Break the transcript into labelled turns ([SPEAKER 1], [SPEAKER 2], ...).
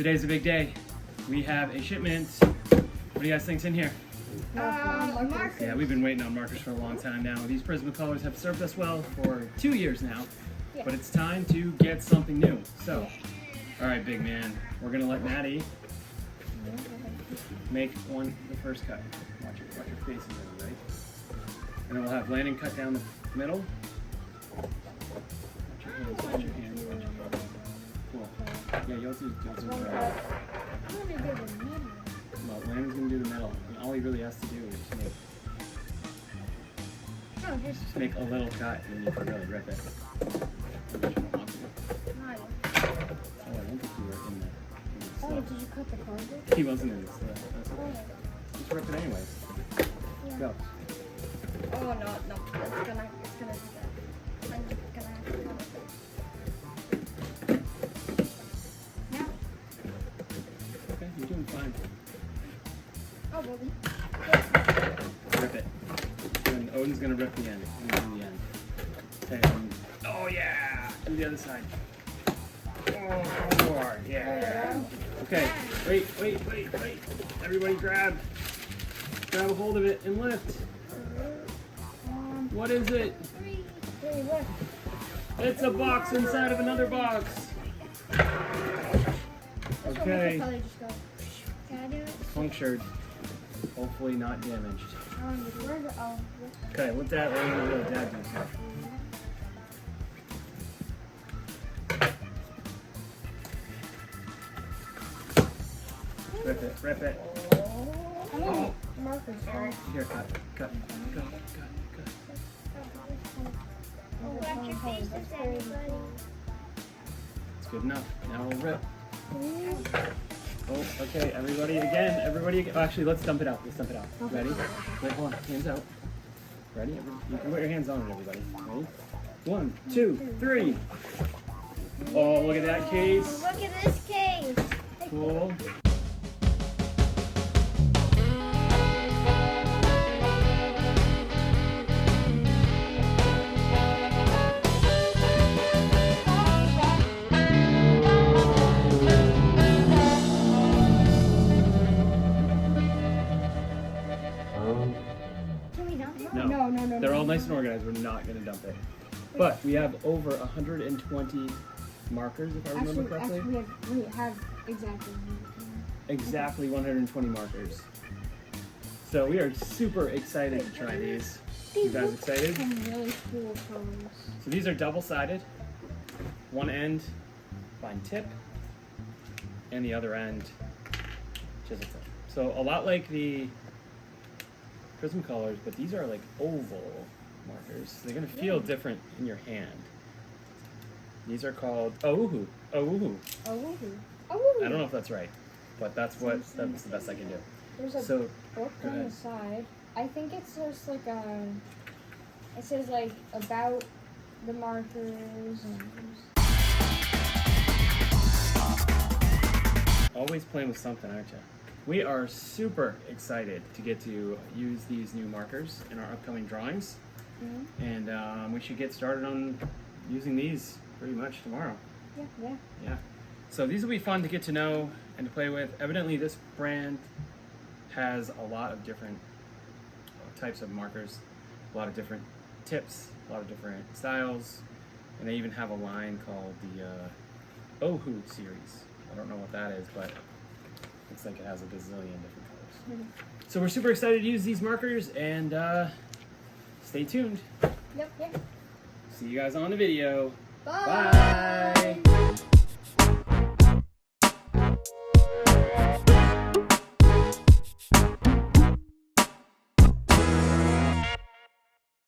[SPEAKER 1] Today's a big day. We have a shipment. What do you guys think's in here?
[SPEAKER 2] Markers.
[SPEAKER 1] Yeah, we've been waiting on markers for a long time now. These Prismacolors have served us well for 2 years now, but it's time to get something new. So, all right, big man, we're gonna let Maddie make the first cut. Watch your faces, everybody. And then we'll have Landon cut down the middle. Watch your hands. Cool. Yeah, you'll do
[SPEAKER 2] I'm gonna do the middle.
[SPEAKER 1] Well, Landon's gonna do the middle. And all he really has to do is just make a little cut, and then you can really rip it. Oh, I don't think you were in the
[SPEAKER 2] Oh, did you cut the cardboard?
[SPEAKER 1] He wasn't in this. That's okay. Just rip it anyways. Go.
[SPEAKER 2] Oh no, it's gonna do that. I'm just gonna have to cut it. Now.
[SPEAKER 1] Okay, you're doing fine.
[SPEAKER 2] Oh, baby.
[SPEAKER 1] Rip it. And Odin's gonna rip the end. And do the end. And oh yeah! Do the other side. Oh, more. Yeah. Okay. Wait. Everybody grab a hold of it and lift. What is it?
[SPEAKER 2] Three, look.
[SPEAKER 1] It's a box inside of another box. Okay.
[SPEAKER 2] Can I do it?
[SPEAKER 1] Punctured. Hopefully not damaged.
[SPEAKER 2] Where's it? Oh.
[SPEAKER 1] Okay, let Dad do stuff. Rip it.
[SPEAKER 2] Oh. Markers.
[SPEAKER 1] Here, cut.
[SPEAKER 2] Watch your faces, everybody.
[SPEAKER 1] It's good enough. Now we'll rip. Oh, okay, everybody again. Oh, actually, let's dump it out. Ready? Wait, hold on. Hands out. Ready? You can put your hands on it, everybody. Ready? 1, 2, 3. Oh, look at that case.
[SPEAKER 2] Look at this case.
[SPEAKER 1] Cool. No. They're all nice and organized. We're not going to dump it. But we have over 120 markers, if I remember correctly.
[SPEAKER 2] We have
[SPEAKER 1] Exactly 120 markers. So we are super excited to try these. You guys excited?
[SPEAKER 2] Some really cool colors.
[SPEAKER 1] So these are double-sided. One end, fine tip, and the other end, chisel tip. So a lot like the Prismacolors, but these are like oval markers. They're gonna feel different in your hand. These are called Ohuhu.
[SPEAKER 2] Oh.
[SPEAKER 1] I don't know if that's right, but that's the best I can do.
[SPEAKER 2] There's a book on the side. I think it's just like it says like about the markers and
[SPEAKER 1] Always playing with something, aren't you? We are super excited to get to use these new markers in our upcoming drawings. And we should get started on using these pretty much tomorrow. Yeah. So these will be fun to get to know and to play with. Evidently this brand has a lot of different types of markers, a lot of different tips, a lot of different styles, and they even have a line called the Ohu series. I don't know what that is, but looks like it has a gazillion different colors. So we're super excited to use these markers, and stay tuned.
[SPEAKER 2] Yep.
[SPEAKER 1] See you guys on the video.
[SPEAKER 2] Bye.
[SPEAKER 1] Bye.